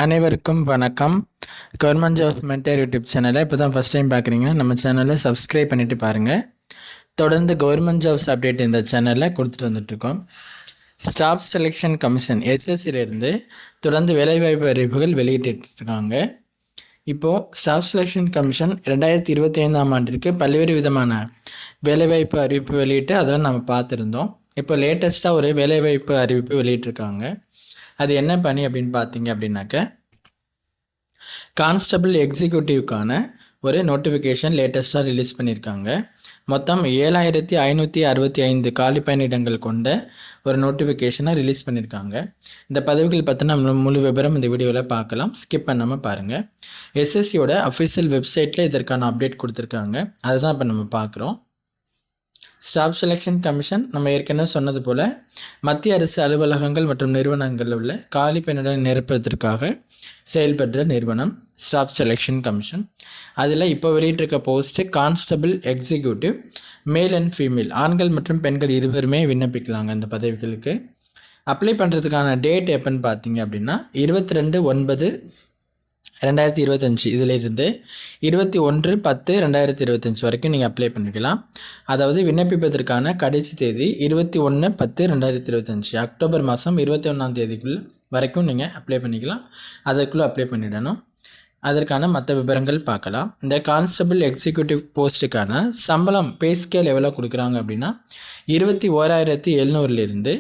அனைவருக்கும் வணக்கம். Government job mentor YouTube சேனலை இப்போ தான் ஃபஸ்ட் டைம் பார்க்குறீங்கன்னா நம்ம சேனலை சப்ஸ்கிரைப் பண்ணிவிட்டு பாருங்கள். தொடர்ந்து கவர்மெண்ட் ஜாப்ஸ் அப்டேட் இந்த சேனலில் கொடுத்துட்டு வந்துட்ருக்கோம். ஸ்டாஃப் செலெக்ஷன் கமிஷன் எஸ்எஸ்சியிலேருந்து தொடர்ந்து வேலைவாய்ப்பு அறிவிப்புகள் வெளியிட்டிருக்காங்க. இப்போது ஸ்டாஃப் செலெக்ஷன் கமிஷன் 2025ஆம் ஆண்டிற்கு பல்வேறு விதமான வேலைவாய்ப்பு அறிவிப்பு வெளியிட்டு அதெல்லாம் நம்ம பார்த்துருந்தோம். இப்போ லேட்டஸ்ட்டாக ஒரு வேலைவாய்ப்பு அறிவிப்பு வெளியிட்டிருக்காங்க. அது என்ன பணி அப்படின்னு பார்த்தீங்க அப்படின்னாக்க, கான்ஸ்டபிள் எக்ஸிக்யூட்டிவ்க்கான ஒரு நோட்டிஃபிகேஷன் லேட்டஸ்ட்டாக ரிலீஸ் பண்ணியிருக்காங்க. மொத்தம் 7565 காலி பணியிடங்கள் கொண்ட ஒரு நோட்டிஃபிகேஷனை ரிலீஸ் பண்ணியிருக்காங்க. இந்த பதவிகள் பற்றின முழு விவரம் இந்த வீடியோவில் பார்க்கலாம். ஸ்கிப் பண்ணாமல் பாருங்கள். எஸ்எஸ்சியோட அஃபிஷியல் வெப்சைட்டில் இதற்கான அப்டேட் கொடுத்துருக்காங்க. அதுதான் இப்போ நம்ம பார்க்குறோம். ஸ்டாஃப் செலெக்ஷன் கமிஷன் நம்ம ஏற்கனவே சொன்னது போல் மத்திய அரசு அலுவலகங்கள் மற்றும் நிறுவனங்களில் உள்ள காலி பணியிடங்களை நிரப்புவதற்காக செயல்படுற நிறுவனம் ஸ்டாஃப் செலெக்ஷன் கமிஷன். அதில் இப்போ வெளியிட்டிருக்க post constable executive, male and female, ஆண்கள் மற்றும் பெண்கள் இருவருமே விண்ணப்பிக்கலாங்க. இந்த பதவிகளுக்கு அப்ளை பண்ணுறதுக்கான டேட் எப்போன்னு பார்த்தீங்க அப்படின்னா 22/9/2025 இதிலிருந்து 21/10/2025 வரைக்கும் நீங்கள் அப்ளை பண்ணிக்கலாம். அதாவது விண்ணப்பிப்பதற்கான கடைசி தேதி 21/10/2025 அக்டோபர் மாதம் 21ஆம் தேதிக்குள் வரைக்கும் நீங்கள் அப்ளை பண்ணிக்கலாம். அதற்குள்ளே அப்ளை பண்ணிடணும். அதற்கான மற்ற விவரங்கள் பார்க்கலாம். இந்த கான்ஸ்டபிள் எக்ஸிக்யூட்டிவ் போஸ்ட்டுக்கான சம்பளம் பே ஸ்கேல் எவ்வளோ கொடுக்குறாங்க அப்படின்னா 21,700லிருந்து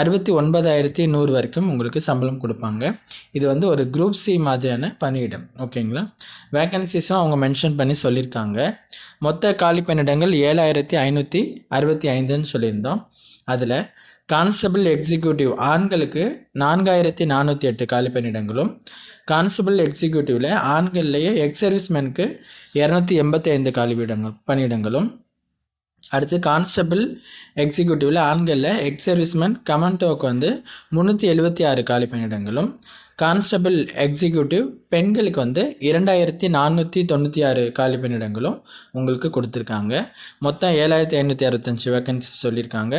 69,100 வரைக்கும் உங்களுக்கு சம்பளம் கொடுப்பாங்க. இது வந்து ஒரு குரூப் சி மாதிரியான பணியிடம். ஓகேங்களா? வேக்கன்சிஸும் அவங்க மென்ஷன் பண்ணி சொல்லியிருக்காங்க. மொத்த காலி பணியிடங்கள் 7,565ன்னு சொல்லியிருந்தோம். அதில் கான்ஸ்டபிள் எக்ஸிக்யூட்டிவ் ஆண்களுக்கு 4,408 காலி பணியிடங்களும், கான்ஸ்டபிள் எக்ஸிக்யூட்டிவில் ஆண்கள்லேயே எக்ஸ் சர்வீஸ்மேனுக்கு 285 காலி பணியிடங்களும், அடுத்து கான்ஸ்டபிள் எக்ஸிக்யூட்டிவில் ஆண்களில் எக்ஸ் சர்வீஸ்மேன் கமாண்டோவுக்கு வந்து 376 காலி பணியிடங்களும், கான்ஸ்டபிள் எக்ஸிக்யூட்டிவ் பெண்களுக்கு வந்து 2,496 காலி பணியிடங்களும் உங்களுக்கு கொடுத்துருக்காங்க. மொத்தம் 7,565 வேக்கன்சிஸ் சொல்லியிருக்காங்க.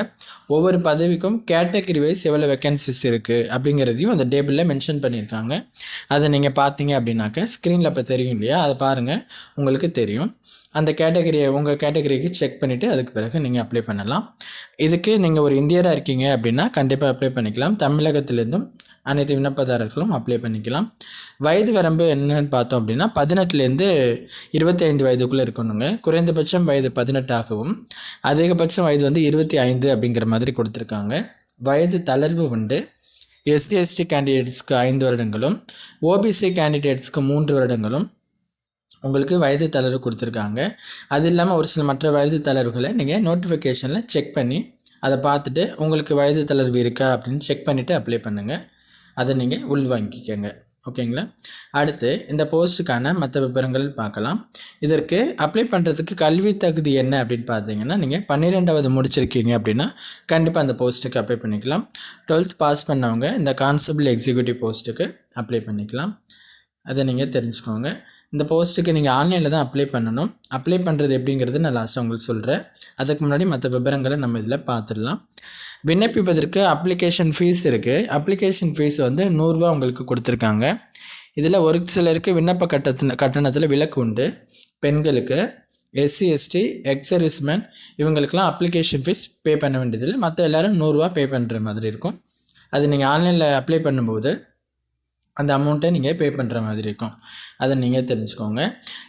ஒவ்வொரு பதவிக்கும் கேட்டகரி வைஸ் எவ்வளோ வேக்கன்சிஸ் இருக்குது அப்படிங்கிறதையும் அந்த டேபிளில் மென்ஷன் பண்ணியிருக்காங்க. அதை நீங்கள் பார்த்தீங்க அப்படின்னாக்க ஸ்க்ரீனில் இப்போ தெரியும் இல்லையா, அதை பாருங்கள், உங்களுக்கு தெரியும். அந்த கேட்டகரியை உங்கள் கேட்டகரிக்கு செக் பண்ணிவிட்டு அதுக்கு பிறகு நீங்கள் அப்ளை பண்ணலாம். இதுக்கு நீங்கள் ஒரு இந்தியராக இருக்கீங்க அப்படின்னா கண்டிப்பாக அப்ளை பண்ணிக்கலாம். தமிழகத்திலேருந்தும் அனைத்து விண்ணப்பதாரர்களும் அப்ளை பண்ணிக்கலாம். வயது வரம்பு என்னென்னு பார்த்தோம் அப்படின்னா 18லேருந்து 25 வயதுக்குள்ளே இருக்கணுங்க. குறைந்தபட்சம் வயது 18 ஆகவும் அதிகபட்சம் வயது வந்து 25 அப்படிங்கிற மாதிரி கொடுத்துருக்காங்க. வயது தளர்வு உண்டு. எஸ்சி எஸ்டி கேண்டிடேட்ஸ்க்கு 5 வருடங்களும், ஓபிசி கேண்டிடேட்ஸ்க்கு 3 வருடங்களும் உங்களுக்கு வயது தளர்வு கொடுத்துருக்காங்க. அது இல்லாமல் ஒரு சில மற்ற வயது தளர்வுகளை நீங்கள் நோட்டிஃபிகேஷனில் செக் பண்ணி அதை பார்த்துட்டு உங்களுக்கு வயது தளர்வு இருக்கா அப்படின்னு செக் பண்ணிவிட்டு அப்ளை பண்ணுங்கள். அதை நீங்கள் உள்வாங்கிக்கோங்க. ஓகேங்களா? அடுத்து இந்த போஸ்ட்டுக்கான மற்ற விவரங்கள் பார்க்கலாம். இதற்கு அப்ளை பண்ணுறதுக்கு கல்வி தகுதி என்ன அப்படின்னு பார்த்தீங்கன்னா, நீங்கள் 12வது முடிச்சிருக்கீங்க அப்படின்னா கண்டிப்பாக அந்த போஸ்ட்டுக்கு அப்ளை பண்ணிக்கலாம். 12th பாஸ் பண்ணவங்க இந்த கான்ஸ்டபிள் எக்ஸிக்யூட்டிவ் போஸ்ட்டுக்கு அப்ளை பண்ணிக்கலாம். அதை நீங்கள் தெரிஞ்சுக்கோங்க. இந்த போஸ்ட்டுக்கு நீங்கள் ஆன்லைனில் தான் அப்ளை பண்ணணும். அப்ளை பண்ணுறது எப்படிங்கிறது நான் லாஸ்ட்டாக உங்களுக்கு சொல்கிறேன். அதுக்கு முன்னாடி மற்ற விவரங்களை நம்ம இதில் பார்த்துடலாம். விண்ணப்பிப்பதற்கு அப்ளிகேஷன் ஃபீஸ் இருக்குது. அப்ளிகேஷன் ஃபீஸ் வந்து 100 ரூபா உங்களுக்கு கொடுத்துருக்காங்க. இதில் ஒரு சிலருக்கு விண்ணப்ப கட்டணத்தில் விலக்கு உண்டு. பெண்களுக்கு, எஸ்சி எஸ்டி, எக்ஸ் சர்வீஸ்மேன் இவங்களுக்கெல்லாம் அப்ளிகேஷன் ஃபீஸ் பே பண்ண வேண்டியதில்லை. மற்ற எல்லோரும் 100 ரூபா பே பண்ணுற மாதிரி இருக்கும். அது நீங்கள் ஆன்லைனில் அப்ளை பண்ணும்போது அந்த அமௌண்ட்டை நீங்கள் பே பண்ணுற மாதிரி இருக்கும். அதை நீங்கள் தெரிஞ்சுக்கோங்க.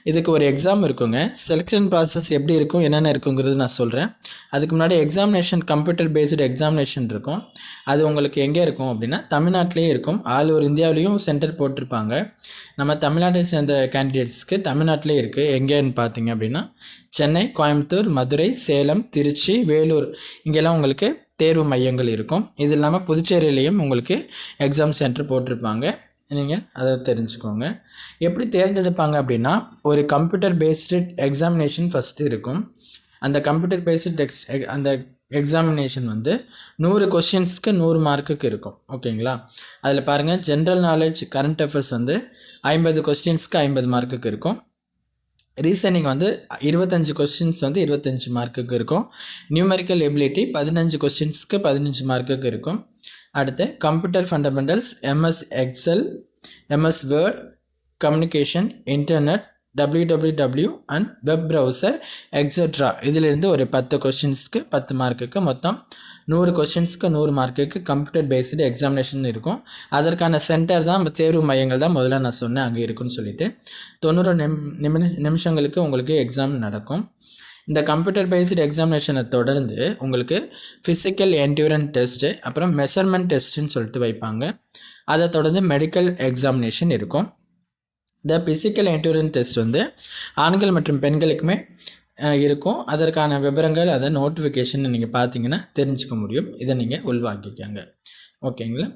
இதுக்கு ஒரு எக்ஸாம் இருக்குங்க. செலெக்ஷன் ப்ராசஸ் எப்படி இருக்கும், என்னென்ன இருக்குங்கிறது நான் சொல்கிறேன். அதுக்கு முன்னாடி எக்ஸாமினேஷன், கம்ப்யூட்டர் பேஸ்டு எக்ஸாமினேஷன் இருக்கும். அது உங்களுக்கு எங்கே இருக்கும் அப்படின்னா தமிழ்நாட்டிலே இருக்கும். ஆல் ஓவர் இந்தியாவிலையும் சென்டர் போட்டிருப்பாங்க. நம்ம தமிழ்நாட்டை சேர்ந்த கேண்டிடேட்ஸ்க்கு தமிழ்நாட்டிலே இருக்குது. எங்கேன்னு பார்த்தீங்க அப்படின்னா சென்னை, கோயம்புத்தூர், மதுரை, சேலம், திருச்சி, வேலூர் இங்கெல்லாம் உங்களுக்கு தேர்வு மையங்கள் இருக்கும். இது இல்லாமல் புதுச்சேரியிலையும் உங்களுக்கு எக்ஸாம் சென்டர் போட்டிருப்பாங்க. நீங்கள் அதை தெரிஞ்சுக்கோங்க. எப்படி தேர்ந்தெடுப்பாங்க அப்படின்னா ஒரு கம்ப்யூட்டர் பேஸ்டு எக்ஸாமினேஷன் ஃபஸ்ட்டு இருக்கும். அந்த கம்ப்யூட்டர் பேஸ்டு அந்த எக்ஸாமினேஷன் வந்து 100 கொஸ்டின்ஸ்க்கு 100 மார்க்குக்கு இருக்கும். ஓகேங்களா? அதில் பாருங்கள், ஜென்ரல் நாலேஜ், கரண்ட் அஃபேர்ஸ் வந்து 50 கொஸ்டின்ஸ்க்கு 50 மார்க்குக்கு இருக்கும். ரீசனிங் வந்து 25 கொஸ்டின்ஸ் வந்து 25 மார்க்குக்கு இருக்கும். நியூமெரிக்கல் எபிலிட்டி 15 கொஸ்டின்ஸ்க்கு 15 மார்க்குக்கு இருக்கும். அடுத்து computer fundamentals, MS XL, MS word, communication, internet, www and web browser etcetera. இதிலிருந்து ஒரு 10 கொஸ்டின்ஸ்க்கு 10 மார்க்குக்கு மொத்தம் 100 கொஸ்டின்ஸ்க்கு 100 மார்க்குக்கு கம்ப்யூட்டர் பேஸ்டு எக்ஸாமினேஷன் இருக்கும். அதற்கான சென்டர் தான் தேர்வு மையங்கள் தான் முதல்ல நான் சொன்னேன் அங்கே இருக்குன்னு சொல்லிட்டு 90 நிமிஷங்களுக்கு உங்களுக்கு எக்ஸாம் நடக்கும். இந்த கம்ப்யூட்டர் பேஸ்டு எக்ஸாமினேஷனை தொடர்ந்து உங்களுக்கு ஃபிசிக்கல் என்ட்யூரன்ஸ் டெஸ்ட்டு, அப்புறம் மெஷர்மெண்ட் டெஸ்ட்டுன்னு சொல்லிட்டு வைப்பாங்க. அதை தொடர்ந்து மெடிக்கல் எக்ஸாமினேஷன் இருக்கும். இந்த ஃபிசிக்கல் என்ட்யூரன்ஸ் டெஸ்ட் வந்து ஆண்கள் மற்றும் பெண்களுக்குமே இருக்கும். அதற்கான விவரங்கள், அதை நோட்டிஃபிகேஷன் நீங்கள் பார்த்தீங்கன்னா தெரிஞ்சுக்க முடியும். இதை நீங்கள் உள்வாங்கிக்கோங்க. ஓகேங்களா?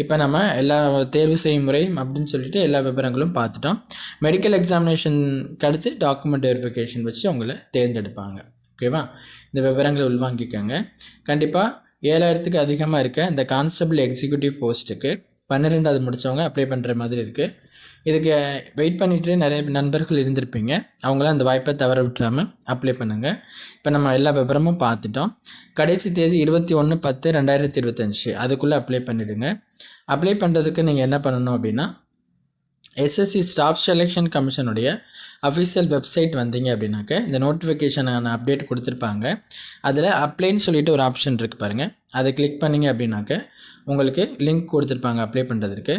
இப்போ நம்ம எல்லா தேர்வு செய்யும் முறை அப்படின்னு சொல்லிட்டு எல்லா விவரங்களும் பார்த்துட்டோம். மெடிக்கல் எக்ஸாமினேஷனுக்கு அடுத்து டாக்குமெண்ட் வெரிஃபிகேஷன் வச்சு உங்களை தேர்ந்தெடுப்பாங்க. ஓகேவா? இந்த விவரங்களை உள்வாங்கிக்கோங்க. கண்டிப்பாக 7000க்கு அதிகமாக இருக்க இந்த கான்ஸ்டபிள் எக்ஸிக்யூட்டிவ் போஸ்ட்டுக்கு 12வது முடித்தவங்க அப்ளை பண்ணுற மாதிரி இருக்குது. இதுக்கு வெயிட் பண்ணிவிட்டு நிறைய நண்பர்கள் இருந்திருப்பீங்க. அவங்களாம் அந்த வாய்ப்பை தவற விட்டுறாமல் அப்ளை பண்ணுங்கள். இப்போ நம்ம எல்லா விவரமும் பார்த்துட்டோம். கடைசி தேதி 21/10/2025 அதுக்குள்ளே அப்ளை பண்ணிவிடுங்க. அப்ளை பண்ணுறதுக்கு நீங்கள் என்ன பண்ணணும் அப்படின்னா, எஸ்எஸ்சி ஸ்டாஃப் செலெக்ஷன் கமிஷனுடைய அஃபிஷியல் வெப்சைட் வந்தீங்க அப்படின்னாக்க இந்த நோட்டிஃபிகேஷனான அப்டேட் கொடுத்துருப்பாங்க. அதில் அப்ளைன்னு சொல்லிட்டு ஒரு ஆப்ஷன் இருக்குது பாருங்கள். அதை கிளிக் பண்ணிங்க அப்படின்னாக்க உங்களுக்கு லிங்க் கொடுத்துருப்பாங்க அப்ளை பண்ணுறதுக்கு.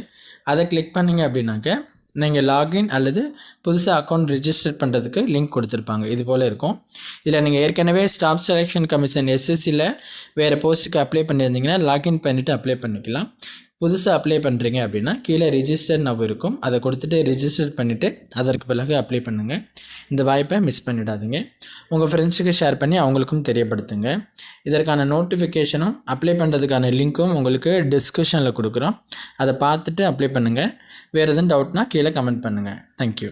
அதை கிளிக் பண்ணிங்க அப்படின்னாக்க நீங்கள் லாகின் அல்லது புதுசாக அக்கௌண்ட் ரிஜிஸ்டர் பண்ணுறதுக்கு லிங்க் கொடுத்துருப்பாங்க. இது போல் இருக்கும். இதில் நீங்கள் ஏற்கனவே ஸ்டாஃப் செலெக்ஷன் கமிஷன் எஸ்எஸ்சியில் வேறு போஸ்ட்டுக்கு அப்ளை பண்ணியிருந்தீங்கன்னா லாகின் பண்ணிவிட்டு அப்ளை பண்ணிக்கலாம். புதுசாக அப்ளை பண்ணுறீங்க அப்படின்னா கீழே ரிஜிஸ்டர் நவ் இருக்கும். அதை கொடுத்துட்டு ரிஜிஸ்டர் பண்ணிவிட்டு அதற்கு பிறகு அப்ளை பண்ணுங்கள். இந்த வாய்ப்பை மிஸ் பண்ணிடாதீங்க. உங்கள் ஃப்ரெண்ட்ஸுக்கு ஷேர் பண்ணி அவங்களுக்கும் தெரியப்படுத்துங்க. இதற்கான நோட்டிஃபிகேஷனும் அப்ளை பண்ணுறதுக்கான லிங்க்கும் உங்களுக்கு டிஸ்கிரிப்ஷனில் கொடுக்குறோம். அதை பார்த்துட்டு அப்ளை பண்ணுங்கள். வேறு எதுவும் டவுட்னா கீழே கமெண்ட் பண்ணுங்கள். தேங்க்யூ.